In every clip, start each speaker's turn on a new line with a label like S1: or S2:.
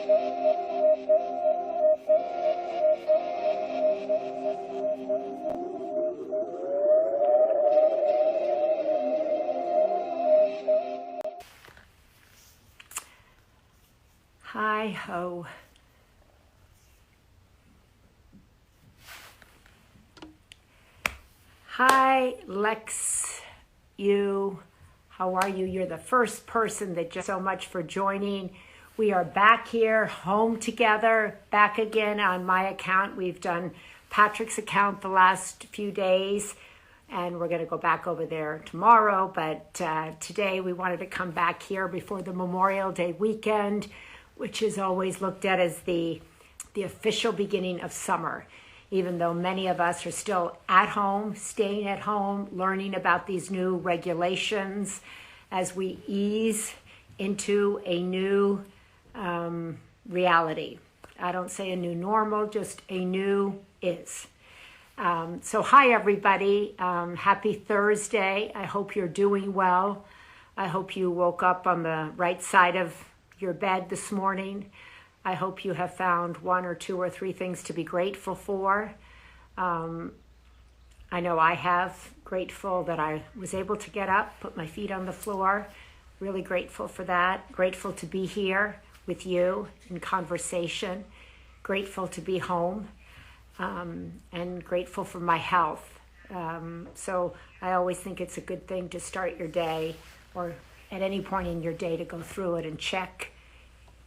S1: Hi ho. Hi Lex, how are you? You're the first person that just so much for joining. We are back here, home together, back again on my account. We've done Patrick's account the last few days, and we're going to go back over there tomorrow. But today we wanted to come back here before the Memorial Day weekend, which is always looked at as the official beginning of summer, even though many of us are still at home, staying at home, learning about these new regulations as we ease into a new reality. I don't say a new normal, just a new is. So hi everybody, happy Thursday. I hope you're doing well. I hope you woke up on the right side of your bed this morning. I hope you have found one or two or three things to be grateful for. I know I have. Grateful that I was able to get up, put my feet on the floor. Really grateful for that. Grateful to be here with you in conversation. Grateful to be home, and grateful for my health. So I always think it's a good thing to start your day, or at any point in your day, to go through it and check,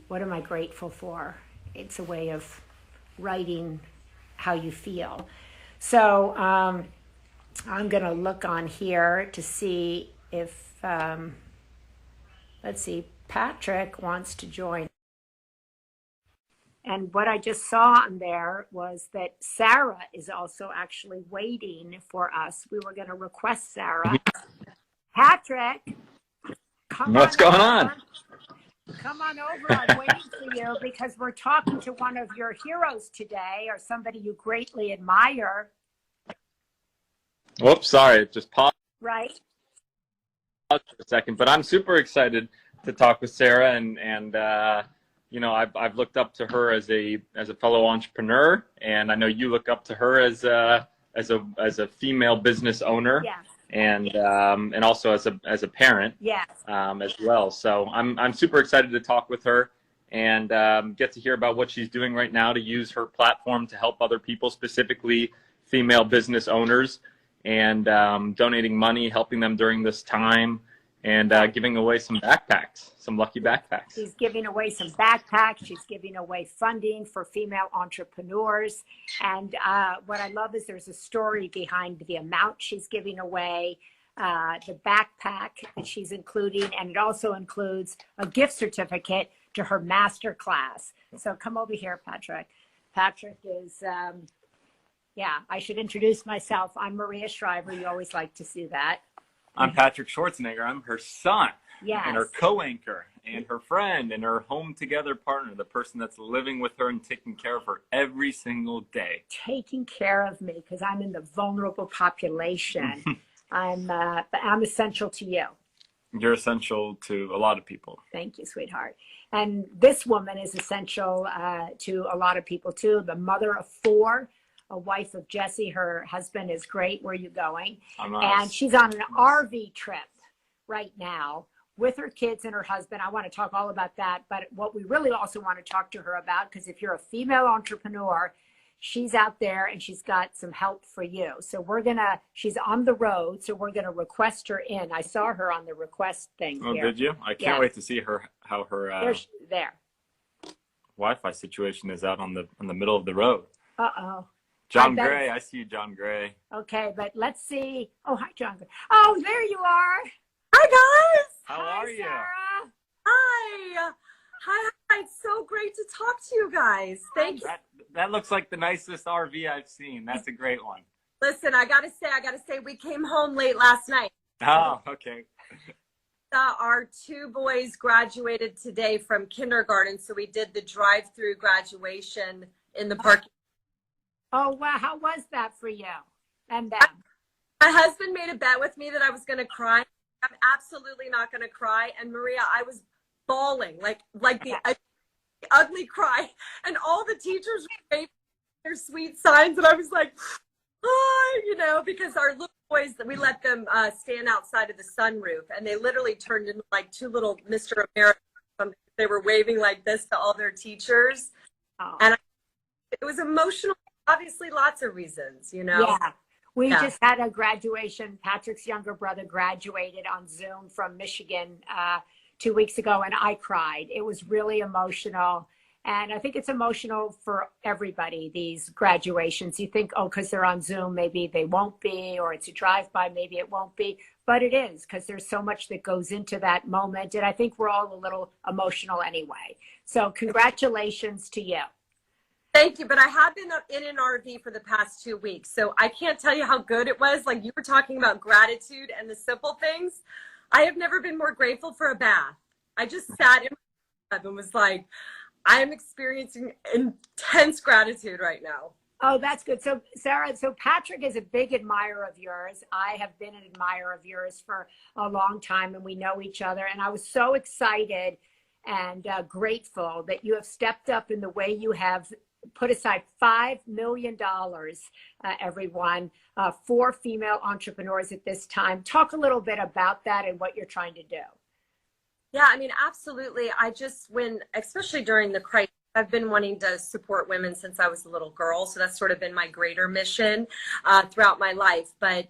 S1: what am I grateful for? It's a way of writing how you feel. So I'm going to look on here to see if, let's see, Patrick wants to join. And what I just saw on there was that Sara is also actually waiting for us. We were going to request Sara. Patrick,
S2: what's going on?
S1: Come on over. I'm waiting for you because we're talking to one of your heroes today, or somebody you greatly admire.
S2: Whoops, sorry, it just paused.
S1: Right.
S2: For a second, but I'm super excited to talk with Sara, and you know, I've looked up to her as a fellow entrepreneur, and I know you look up to her as a female business owner.
S1: Yeah.
S2: And also as a parent,
S1: yes,
S2: as well. So I'm super excited to talk with her and get to hear about what she's doing right now to use her platform to help other people, specifically female business owners, and donating money, helping them during this time, and giving away some backpacks, some lucky backpacks.
S1: She's giving away some backpacks. She's giving away funding for female entrepreneurs. And what I love is there's a story behind the amount she's giving away, the backpack that she's including, and it also includes a gift certificate to her master class. So come over here, Patrick. Patrick is, I should introduce myself. I'm Maria Shriver. You always like to see that.
S2: I'm Patrick Schwarzenegger. I'm her son,
S1: yes,
S2: and her co-anchor, and her friend, and her home together partner, the person that's living with her and taking care of her every single day.
S1: Taking care of me because I'm in the vulnerable population. I'm essential to you.
S2: You're essential to a lot of people.
S1: Thank you, sweetheart. And this woman is essential to a lot of people too. The mother of 4. A wife of Jesse. Her husband is great. Where are you going? And she's on an RV trip right now with her kids and her husband. I want to talk all about that. But what we really also want to talk to her about, because if you're a female entrepreneur, she's out there and she's got some help for you. So she's on the road. So we're going to request her in. I saw her on the request thing.
S2: Oh, here. Did you? I can't wait to see how her
S1: there.
S2: Wi-Fi situation is out on the middle of the road.
S1: Uh-oh.
S2: John Gray, I see you, John Gray.
S1: Okay, but let's see. Oh, hi, John Gray. Oh, there you are.
S3: Hi, guys.
S2: How are you?
S1: Sarah.
S3: Hi. Hi. It's so great to talk to you guys. Thank you.
S2: That looks like the nicest RV I've seen. That's a great one.
S3: Listen, I gotta say, we came home late last night.
S2: Oh, okay.
S3: Our 2 boys graduated today from kindergarten, so we did the drive-through graduation in the parking.
S1: Oh, wow. How was that for you and them?
S3: My husband made a bet with me that I was going to cry. I'm absolutely not going to cry. And Maria, I was bawling like the ugly cry. And all the teachers were waving their sweet signs. And I was like, oh, you know, because our little boys, we let them stand outside of the sunroof, and they literally turned into like two little Mr. America. They were waving like this to all their teachers.
S1: Oh.
S3: And it was emotional, obviously lots of reasons, you know.
S1: Yeah. We just had a graduation. Patrick's younger brother graduated on Zoom from Michigan 2 weeks ago, and I cried. It was really emotional. And I think it's emotional for everybody, these graduations. You think, oh, because they're on Zoom, maybe they won't be, or it's a drive-by, maybe it won't be. But it is, because there's so much that goes into that moment. And I think we're all a little emotional anyway. So congratulations to you.
S3: Thank you. But I have been in an RV for the past 2 weeks, so I can't tell you how good it was. Like you were talking about gratitude and the simple things. I have never been more grateful for a bath. I just sat in my bath and was like, I am experiencing intense gratitude right now.
S1: Oh, that's good. So, Sara, so Patrick is a big admirer of yours. I have been an admirer of yours for a long time, and we know each other. And I was so excited and grateful that you have stepped up in the way you have put aside $5 million, everyone, for female entrepreneurs at this time. Talk a little bit about that and what you're trying to do.
S3: Yeah, I mean, absolutely. Especially during the crisis, I've been wanting to support women since I was a little girl. So that's sort of been my greater mission throughout my life. But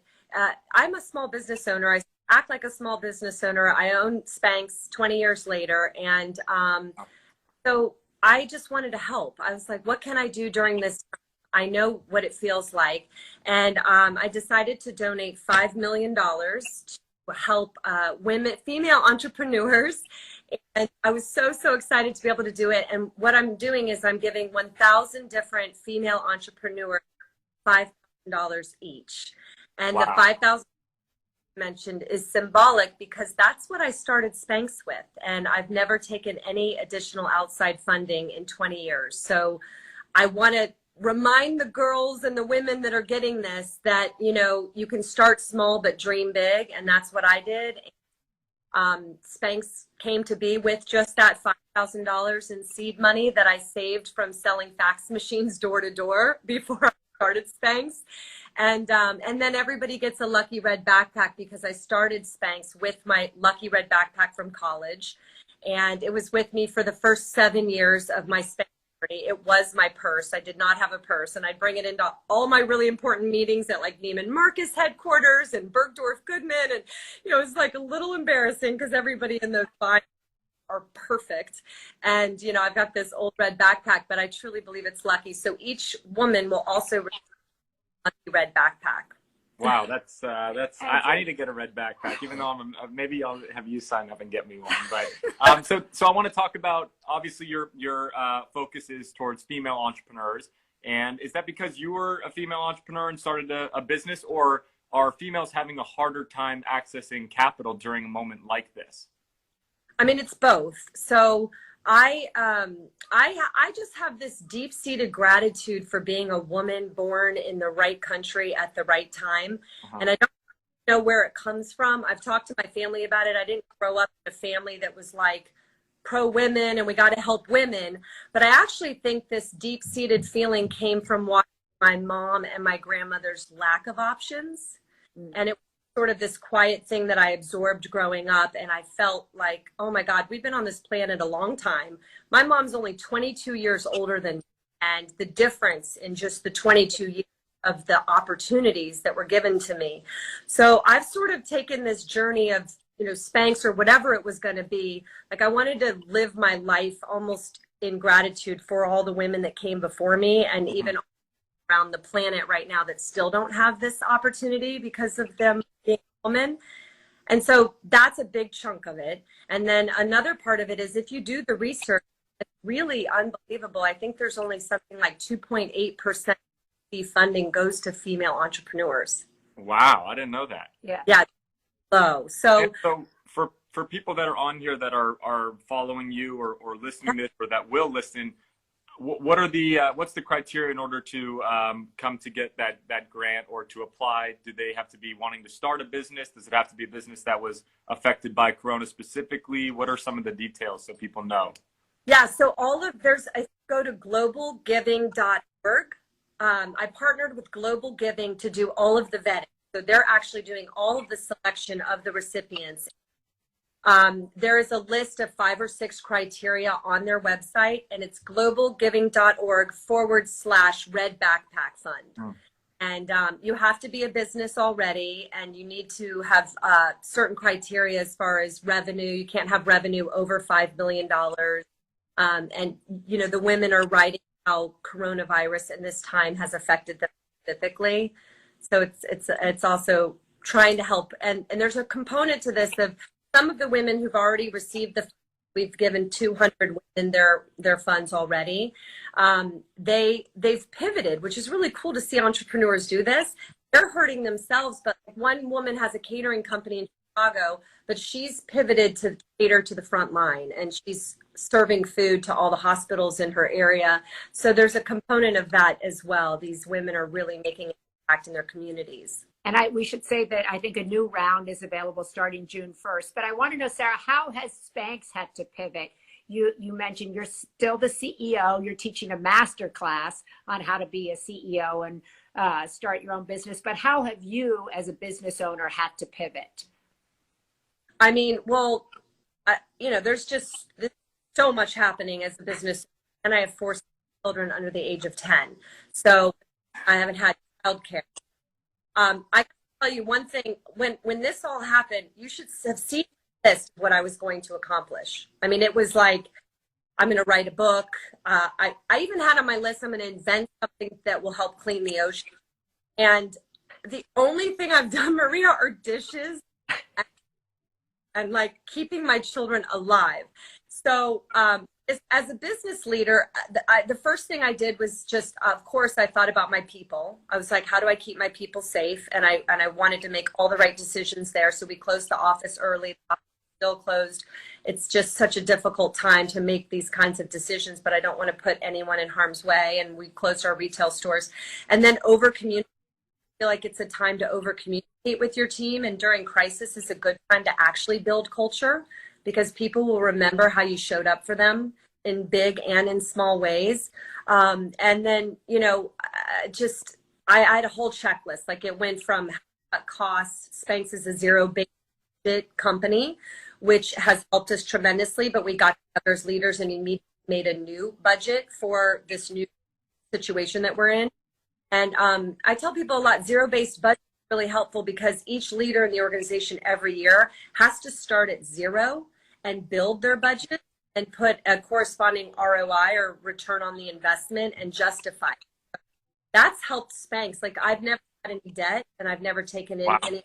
S3: I'm a small business owner. I act like a small business owner. I own Spanx 20 years later. And so I just wanted to help. I was like, what can I do during this time? I know what it feels like. And I decided to donate $5 million to help female entrepreneurs. And I was so excited to be able to do it. And what I'm doing is I'm giving 1,000 different female entrepreneurs $5,000 each. And the 5,000 mentioned is symbolic because that's what I started Spanx with. And I've never taken any additional outside funding in 20 years. So I want to remind the girls and the women that are getting this that, you know, you can start small but dream big. And that's what I did. Spanx came to be with just that $5,000 in seed money that I saved from selling fax machines door to door before I started Spanx. And then everybody gets a lucky red backpack because I started Spanx with my lucky red backpack from college. And it was with me for the first 7 years of my Spanx journey. It was my purse. I did not have a purse. And I'd bring it into all my really important meetings at like Neiman Marcus headquarters and Bergdorf Goodman. And, you know, it was like a little embarrassing because everybody in those lines are perfect. And, you know, I've got this old red backpack, but I truly believe it's lucky. So each woman will also receive a lucky red backpack.
S2: Wow, that's I need to get a red backpack, even though maybe I'll have you sign up and get me one. But so I want to talk about, obviously your focus is towards female entrepreneurs, and is that because you were a female entrepreneur and started a business, or are females having a harder time accessing capital during a moment like this?
S3: I mean, it's both. So I just have this deep-seated gratitude for being a woman born in the right country at the right time. And I don't know where it comes from. I've talked to my family about it. I didn't grow up in a family that was like pro-women and we got to help women. But I actually think this deep-seated feeling came from watching my mom and my grandmother's lack of options. And it sort of this quiet thing that I absorbed growing up. And I felt like, oh my God, we've been on this planet a long time. My mom's only 22 years older than me. And the difference in just the 22 years of the opportunities that were given to me. So I've sort of taken this journey of, you know, Spanx or whatever it was going to be. Like I wanted to live my life almost in gratitude for all the women that came before me and even around the planet right now that still don't have this opportunity because of them being a woman. And so that's a big chunk of it. And then another part of it is if you do the research, it's really unbelievable. I think there's only something like 2.8% funding goes to female entrepreneurs.
S2: Wow, I didn't know that.
S3: Yeah, low. So
S2: for people that are on here that are following you or listening to this or that will listen, what are what's the criteria in order to come to get that grant or to apply? Do they have to be wanting to start a business? Does it have to be a business that was affected by Corona specifically? What are some of the details so people know?
S3: Yeah, so I go to globalgiving.org. I partnered with Global Giving to do all of the vetting. So they're actually doing all of the selection of the recipients. There is a list of 5 or 6 criteria on their website, and it's globalgiving.org/Red Backpack Fund.
S2: Hmm.
S3: And you have to be a business already, and you need to have certain criteria as far as revenue. You can't have revenue over $5 million. And, you know, the women are writing how coronavirus in this time has affected them specifically. So it's also trying to help. And there's a component to this of some of the women who've already received we've given 200 women their funds already. They've pivoted, which is really cool to see entrepreneurs do this. They're hurting themselves, but one woman has a catering company in Chicago, but she's pivoted to cater to the front line, and she's serving food to all the hospitals in her area. So there's a component of that as well. These women are really making an impact in their communities.
S1: And we should say that I think a new round is available starting June 1st. But I want to know, Sara, how has Spanx had to pivot? You mentioned you're still the CEO. You're teaching a master class on how to be a CEO and start your own business. But how have you, as a business owner, had to pivot?
S3: I mean, well, you know, there's so much happening as a business, and I have 4 children under the age of 10. So I haven't had childcare. I can tell you one thing, when this all happened, you should have seen this, what I was going to accomplish. I mean, it was like, I'm going to write a book. I even had on my list, I'm going to invent something that will help clean the ocean. And the only thing I've done, Maria, are dishes and like keeping my children alive. So as a business leader, the first thing I did was just, of course, I thought about my people. I was like, how do I keep my people safe? And I wanted to make all the right decisions there. So we closed the office early. The office is still closed. It's just such a difficult time to make these kinds of decisions, but I don't want to put anyone in harm's way. And we closed our retail stores. And then over-communicate. I feel like it's a time to over-communicate with your team. And during crisis is a good time to actually build culture, because people will remember how you showed up for them in big and in small ways. And then, you know, I had a whole checklist. Like, it went from costs. Spanx is a zero-based budget company, which has helped us tremendously, but we got together as leaders and immediately made a new budget for this new situation that we're in. And I tell people a lot, zero-based budget is really helpful, because each leader in the organization every year has to start at zero and build their budget and put a corresponding ROI, or return on the investment, and justify it. That's helped Spanx. Like, I've never had any debt, and I've never taken in any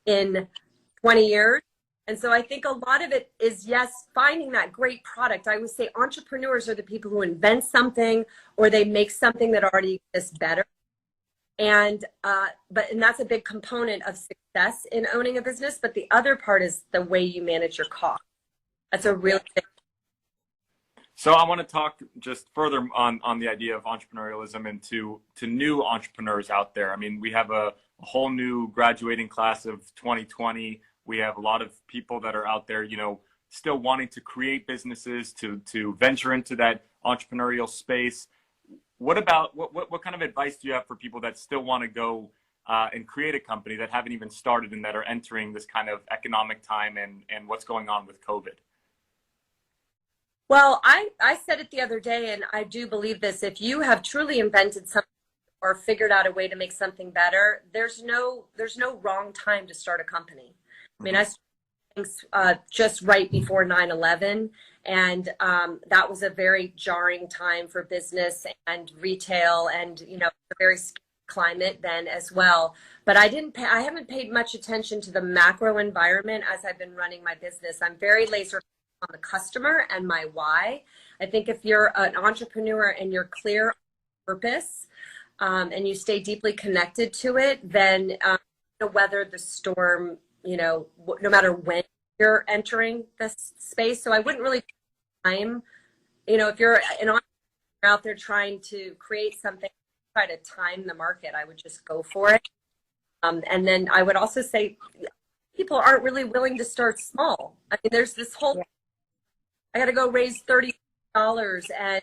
S3: in 20 years. And so I think a lot of it is, yes, finding that great product. I would say entrepreneurs are the people who invent something, or they make something that already exists better. And that's a big component of success in owning a business. But the other part is the way you manage your costs. That's a really big.
S2: So I want to talk just further on the idea of entrepreneurialism and to new entrepreneurs out there. I mean, we have a whole new graduating class of 2020. We have a lot of people that are out there, you know, still wanting to create businesses, to venture into that entrepreneurial space. What kind of advice do you have for people that still want to go and create a company, that haven't even started and that are entering this kind of economic time and what's going on with COVID?
S3: Well, I said it the other day, and I do believe this. If you have truly invented something or figured out a way to make something better, there's no wrong time to start a company. I mean, I started just right before 9/11, and that was a very jarring time for business and retail, and, you know, a very scary climate then as well. But I haven't paid much attention to the macro environment as I've been running my business. I'm very laser on the customer and my why. I think if you're an entrepreneur and you're clear on purpose, and you stay deeply connected to it, then you'll weather the storm, you know, no matter when you're entering this space. So I wouldn't really time, you know, if you're an entrepreneur out there trying to create something, try to time the market, I would just go for it. And then I would also say people aren't really willing to start small. I mean, there's this whole, I got to go raise $30 and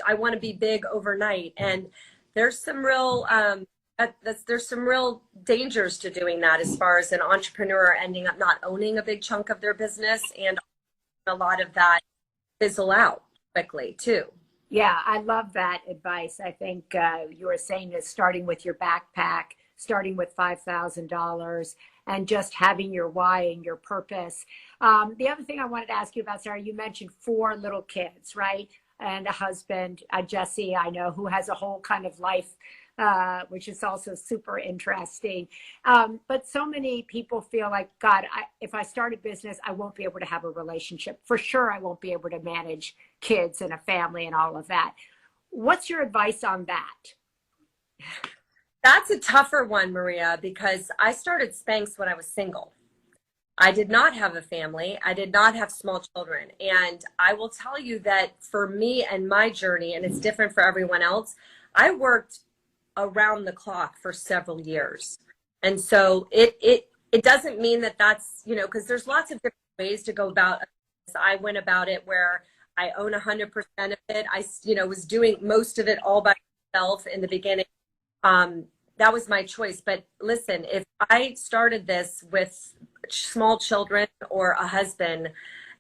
S3: I want to be big overnight. And there's some real, there's some real dangers to doing that as far as an entrepreneur ending up not owning a big chunk of their business, and a lot of that fizzle out quickly too.
S1: Yeah, I love that advice. I think you were saying is starting with your backpack, starting with $5,000, and just having your why and your purpose. The other thing I wanted to ask you about, Sara, you mentioned 4 little kids, right? And a husband, Jesse, I know, who has a whole kind of life, which is also super interesting. But so many people feel like, God, if I start a business, I won't be able to have a relationship. For sure, I won't be able to manage kids and a family and all of that. What's your advice on that?
S3: That's a tougher one, Maria, because I started Spanx when I was single. I did not have a family. I did not have small children. And I will tell you that for me and my journey, and it's different for everyone else, I worked around the clock for several years. And so it doesn't mean that that's, you know, because there's lots of different ways to go about it. I went about it where I own 100% of it. I, you know, was doing most of it all by myself in the beginning. That was my choice. But listen, if I started this with small children or a husband,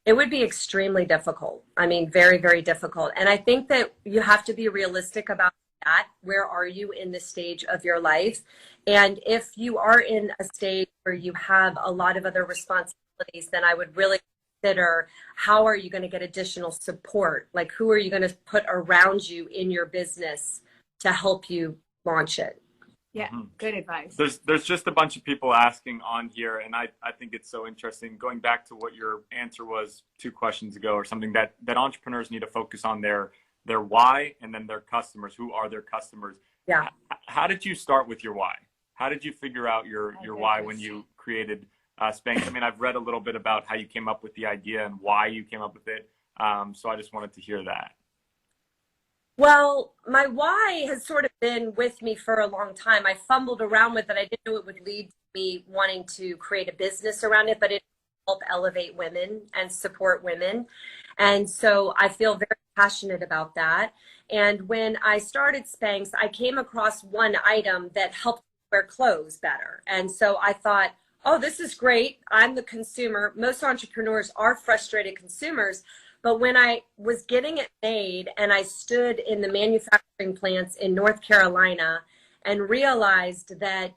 S3: it would be extremely difficult. I mean, very, very difficult. And I think that you have to be realistic about that. Where are you in the stage of your life? And if you are in a stage where you have a lot of other responsibilities, then I would really consider, how are you going to get additional support? Like, who are you going to put around you in your business to help you launch it?
S1: Yeah, good advice.
S2: There's just a bunch of people asking on here, and I think it's so interesting. Going back to what your answer was 2 questions ago or something, that entrepreneurs need to focus on their why and then their customers. Who are their customers?
S3: Yeah.
S2: How did you start with your why? How did you figure out your why when you created Spanx? I mean, I've read a little bit about how you came up with the idea and why you came up with it. So I just wanted to hear that.
S3: Well, my why has sort of been with me for a long time. I fumbled around with it. I didn't know it would lead to me wanting to create a business around it, but it helped elevate women and support women. And so I feel very passionate about that. And when I started Spanx, I came across one item that helped wear clothes better. And so I thought, oh, this is great. I'm the consumer. Most entrepreneurs are frustrated consumers. But when I was getting it made and I stood in the manufacturing plants in North Carolina and realized that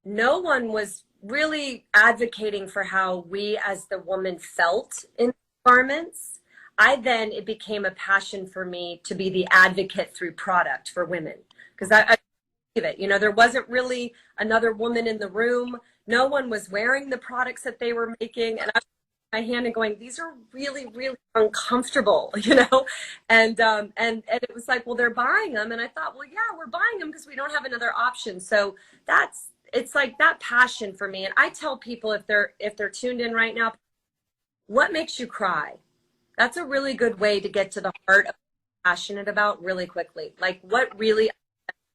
S3: no one was really advocating for how we as the woman felt in garments, it became a passion for me to be the advocate through product for women. Because I believe it, you know, there wasn't really another woman in the room. No one was wearing the products that they were making. And I my hand and going, these are really, really uncomfortable, you know? And it was like, well, they're buying them. And I thought, well, yeah, we're buying them because we don't have another option. So it's like that passion for me. And I tell people, if they're tuned in right now, what makes you cry? That's a really good way to get to the heart of what you're passionate about really quickly. Like, what really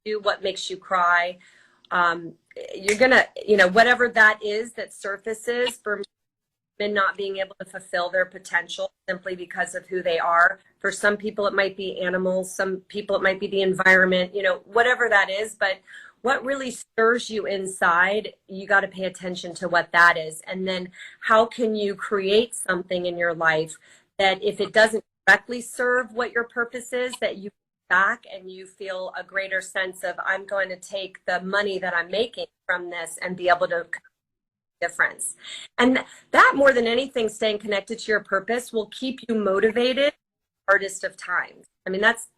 S3: you, what makes you cry? You're gonna, you know, whatever that is that surfaces for me, not being able to fulfill their potential simply because of who they are. For some people, it might be animals. Some people, it might be the environment, you know, whatever that is. But what really stirs you inside, you got to pay attention to what that is. And then how can you create something in your life that if it doesn't directly serve what your purpose is, that you back and you feel a greater sense of, I'm going to take the money that I'm making from this and be able to difference. And that, more than anything, staying connected to your purpose will keep you motivated hardest of times. I mean, that's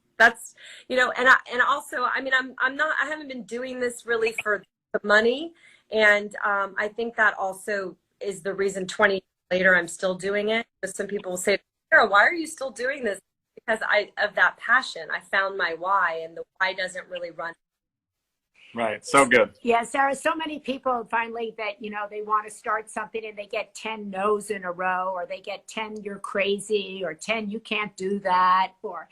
S3: you know, and also, I mean, I haven't been doing this really for the money, and I think that also is the reason 20 years later I'm still doing it. But some people will say, Sara, why are you still doing this? Because of that passion. I found my why, and the why doesn't really run.
S2: Right. So good.
S1: Yeah, Sara, so many people finally that, you know, they want to start something and they get 10 no's in a row, or they get 10, you're crazy, or 10, you can't do that. Or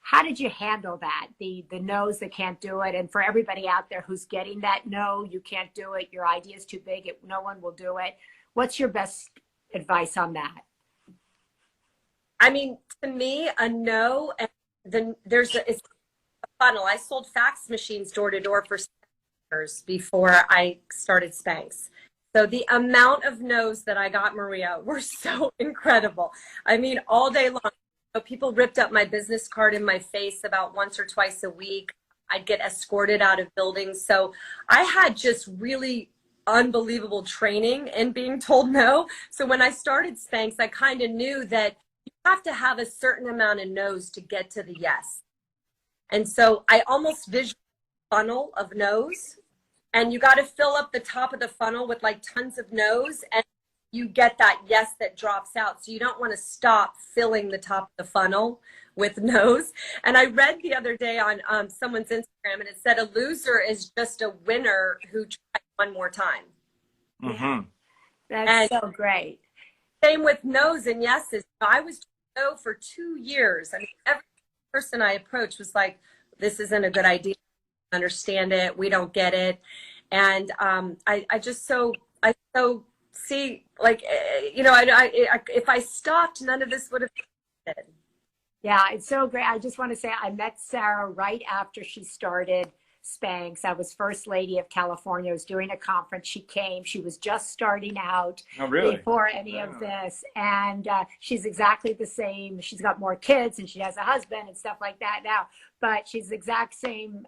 S1: how did you handle that? The no's that can't do it. And for everybody out there who's getting that, no, you can't do it, your idea is too big, no one will do it. What's your best advice on that?
S3: I mean, to me, a no, and then it's a funnel. I sold fax machines door to door for years before I started Spanx. So the amount of no's that I got, Maria, were so incredible. I mean, all day long. So people ripped up my business card in my face about once or twice a week. I'd get escorted out of buildings. So I had just really unbelievable training in being told no. So when I started Spanx, I kind of knew that you have to have a certain amount of no's to get to the yes. And so I almost visualized a funnel of no's, and you got to fill up the top of the funnel with like tons of no's, and you get that yes that drops out. So you don't want to stop filling the top of the funnel with no's. And I read the other day on someone's Instagram, and it said a loser is just a winner who tried one more time.
S2: Mm-hmm.
S1: That's so great.
S3: Same with no's and yeses. I was no for 2 years. I mean, every person I approached was like, this isn't a good idea. I understand it. We don't get it. And I see, like, you know, if I stopped, none of this would have happened.
S1: Yeah, it's so great. I just want to say I met Sara right after she started Spanx. I was First Lady of California. I was doing a conference. She came. She was just starting out before any of this. And she's exactly the same. She's got more kids and she has a husband and stuff like that now. But she's the exact same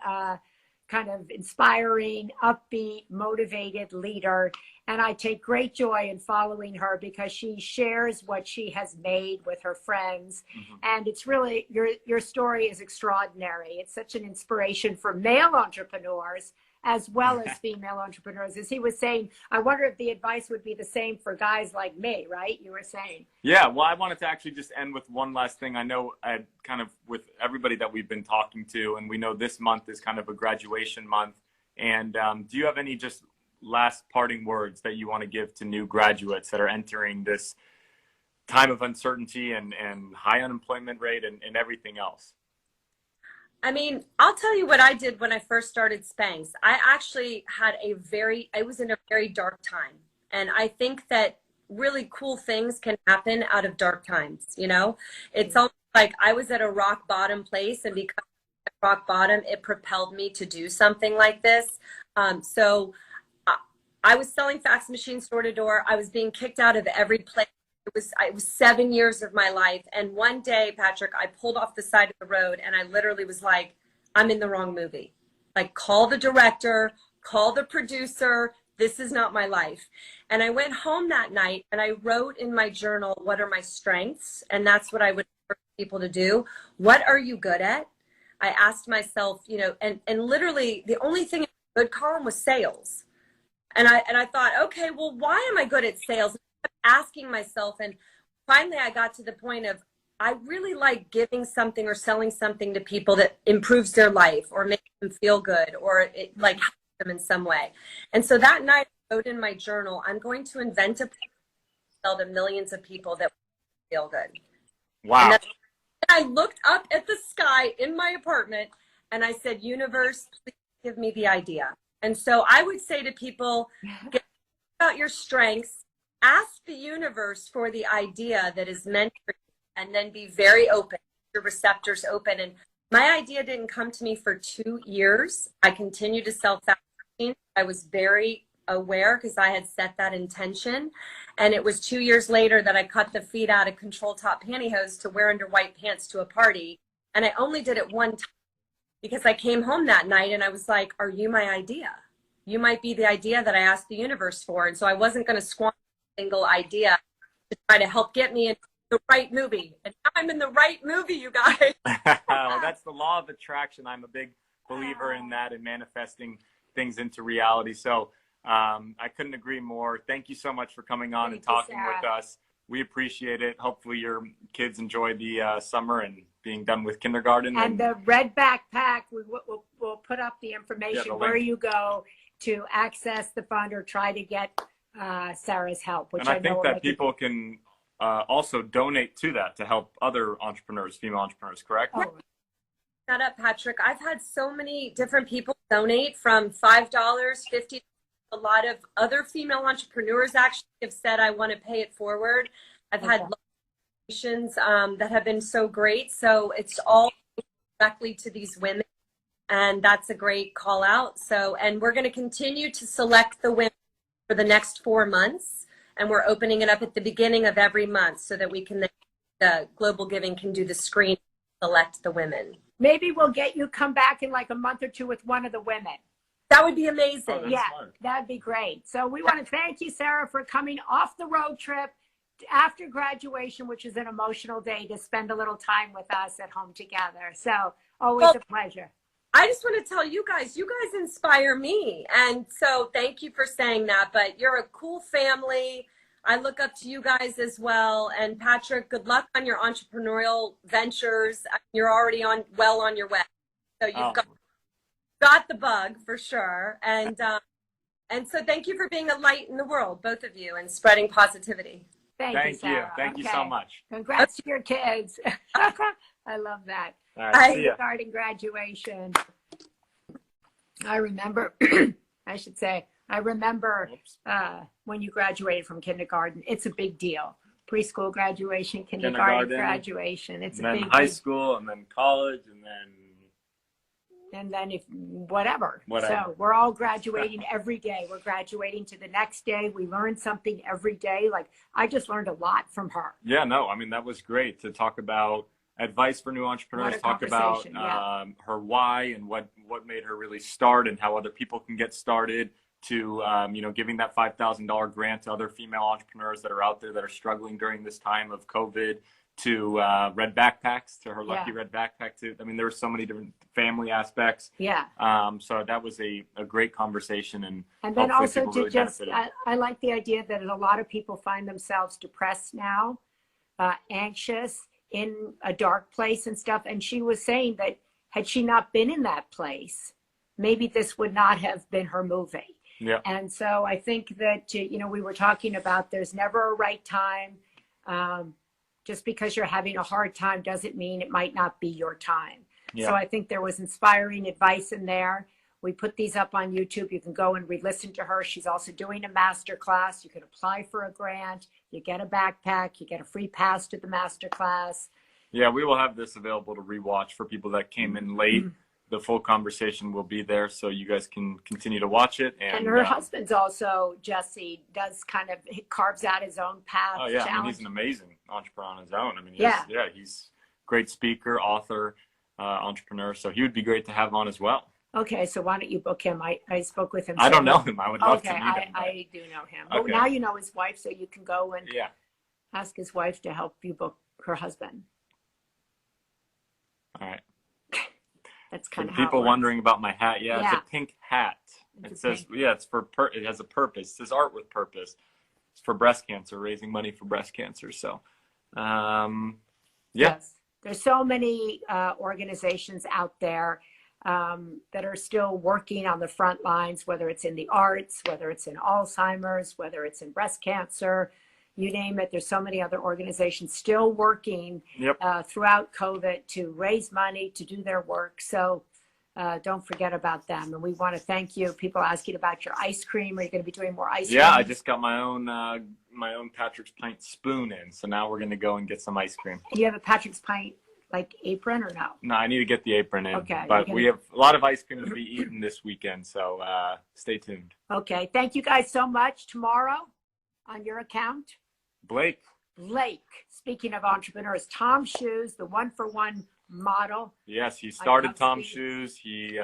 S1: kind of inspiring, upbeat, motivated leader. And I take great joy in following her because she shares what she has made with her friends. Mm-hmm. And it's really, your story is extraordinary. It's such an inspiration for male entrepreneurs as well as female entrepreneurs. As he was saying, I wonder if the advice would be the same for guys like me, right? You were saying.
S2: Yeah, well, I wanted to actually just end with one last thing. I know I kind of with everybody that we've been talking to, and we know this month is kind of a graduation month. And do you have any just last parting words that you want to give to new graduates that are entering this time of uncertainty and high unemployment rate and everything else?
S3: I mean, I'll tell you what I did when I first started Spanx. I actually had I was in a very dark time. And I think that really cool things can happen out of dark times, you know? It's almost like I was at a rock bottom place, and because of rock bottom, it propelled me to do something like this. So I was selling fax machines door to door. I was being kicked out of every place. It was 7 years of my life. And one day, Patrick, I pulled off the side of the road and I literally was like, I'm in the wrong movie. Like, call the director, call the producer. This is not my life. And I went home that night and I wrote in my journal, what are my strengths? And that's what I would encourage people to do. What are you good at? I asked myself, you know, and literally the only thing in the good column was sales. And I thought, okay, well, why am I good at sales? Asking myself, and finally I got to the point of, I really like giving something or selling something to people that improves their life or makes them feel good or it like helps them in some way. And so that night I wrote in my journal, I'm going to invent a product to sell to millions of people that feel good.
S2: Wow.
S3: And I looked up at the sky in my apartment and I said, universe, please give me the idea. And so I would say to people, get about your strengths, ask the universe for the idea that is meant for you, and then be very open, your receptors open. And my idea didn't come to me for 2 years. I continued to sell fax machines. I was very aware because I had set that intention. And it was 2 years later that I cut the feet out of control top pantyhose to wear under white pants to a party. And I only did it one time because I came home that night and I was like, are you my idea? You might be the idea that I asked the universe for. And so I wasn't going to squander a single idea to try to help get me into the right movie. And now I'm in the right movie, you guys.
S2: Well, that's the law of attraction. I'm a big believer in that and manifesting things into reality. So I couldn't agree more. Thank you so much for coming on and talking with us. We appreciate it. Hopefully your kids enjoy the summer and being done with kindergarten.
S1: And the red backpack, we'll put up the information where you go to access the fund or try to get Sara's help. Which
S2: and I think that people can also donate to that to help other entrepreneurs, female entrepreneurs, correct?
S3: Oh. That up, Patrick. I've had so many different people donate from $5, $50. A lot of other female entrepreneurs actually have said, I want to pay it forward. I've had that have been so great. So it's all directly to these women, and that's a great call out. So, and we're going to continue to select the women for the next 4 months, and we're opening it up at the beginning of every month so that we can, the Global Giving can do the screen, select the women.
S1: Maybe we'll get you come back in like a month or two with one of the women.
S3: That would be amazing.
S2: Oh,
S1: Yeah,
S2: smart.
S1: that'd be great. So we want to thank you, Sara, for coming off the road trip after graduation, which is an emotional day, to spend a little time with us at home together. So always a pleasure.
S3: I just want to tell you guys inspire me. And so thank you for saying that, but you're a cool family. I look up to you guys as well. And Patrick, good luck on your entrepreneurial ventures. You're already on your way. So you've got the bug for sure. And so thank you for being a light in the world, both of you, and spreading positivity.
S1: Thank you, Sara.
S2: Thank you so much.
S1: Congrats to your kids. I love that.
S2: All right, see ya.
S1: Regarding graduation, I remember, I should say, when you graduated from kindergarten. It's a big deal. Preschool graduation, kindergarten graduation. It's a big deal.
S2: High school, and then college, and then
S1: whatever. So we're all graduating every day. We're graduating to the next day. We learn something every day. Like, I just learned a lot from her.
S2: Yeah, no, I mean, that was great to talk about advice for new entrepreneurs, talk about her why and what made her really start, and how other people can get started, to giving that $5,000 grant to other female entrepreneurs that are out there that are struggling during this time of COVID, to red backpacks, to her lucky red backpack too. I mean, there were so many different family aspects. Yeah. So that was a great conversation, and
S1: then also to really I like the idea that a lot of people find themselves depressed now, anxious, in a dark place and stuff. And she was saying that had she not been in that place, maybe this would not have been her movie. Yeah. And so I think that, we were talking about there's never a right time. Just because you're having a hard time doesn't mean it might not be your time. Yeah. So I think there was inspiring advice in there. We put these up on YouTube. You can go and re-listen to her. She's also doing a master class. You can apply for a grant. You get a backpack. You get a free pass to the master class.
S2: Yeah, we will have this available to rewatch for people that came in late. The full conversation will be there, so you guys can continue to watch it. And
S1: her husband's also, Jesse, carves out his own path.
S2: Oh, yeah. I mean, he's an amazing entrepreneur on his own. I mean, he's a great speaker, author, entrepreneur. So he would be great to have on as well.
S1: Okay, so why don't you book him? I spoke with him.
S2: I don't know him. I would love to meet him.
S1: I do know him. Okay. But now you know his wife, so you can go and ask his wife to help you book her husband.
S2: All right.
S1: That's kind of
S2: people wondering about my hat. Yeah, it's a pink hat. It says, it has a purpose. It says art with purpose. It's for breast cancer, raising money for breast cancer. So,
S1: Yes. There's so many organizations out there that are still working on the front lines, whether it's in the arts, whether it's in Alzheimer's, whether it's in breast cancer, you name it. There's so many other organizations still working throughout COVID to raise money, to do their work. So don't forget about them. And we want to thank you. People asking about your ice cream. Are you going to be doing more ice cream?
S2: Yeah, I just got my own Patrick's Pint spoon in. So now we're going to go and get some ice cream.
S1: You have a Patrick's Pint apron or no?
S2: No, I need to get the apron in.
S1: Okay.
S2: But we have a lot of ice cream to be eaten this weekend. So stay tuned.
S1: Okay. Thank you guys so much. Tomorrow on your account,
S2: Blake.
S1: Speaking of entrepreneurs, Tom Shoes, the 1-for-1 model.
S2: Yes, he started Tom Shoes. He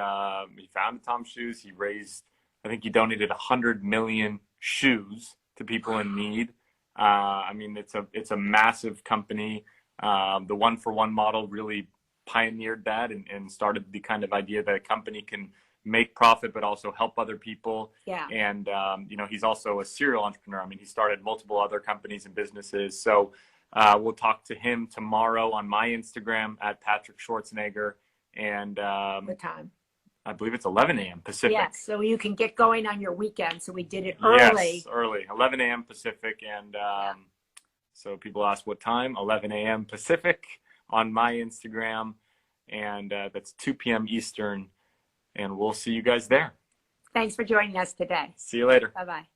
S2: founded Tom Shoes. He raised, I think he donated 100 million shoes to people in need. I mean, it's a massive company. The 1-for-1 model really pioneered that and started the kind of idea that a company can make profit, but also help other people. Yeah. And, he's also a serial entrepreneur. I mean, he started multiple other companies and businesses. So we'll talk to him tomorrow on my Instagram at Patrick Schwarzenegger. And
S1: what time?
S2: I believe it's 11 a.m. Pacific.
S1: Yes, so you can get going on your weekend. So we did it early.
S2: Yes, early, 11 a.m. Pacific. And so people ask what time, 11 a.m. Pacific on my Instagram. And that's 2 p.m. Eastern. And we'll see you guys there.
S1: Thanks for joining us today.
S2: See you later.
S1: Bye-bye.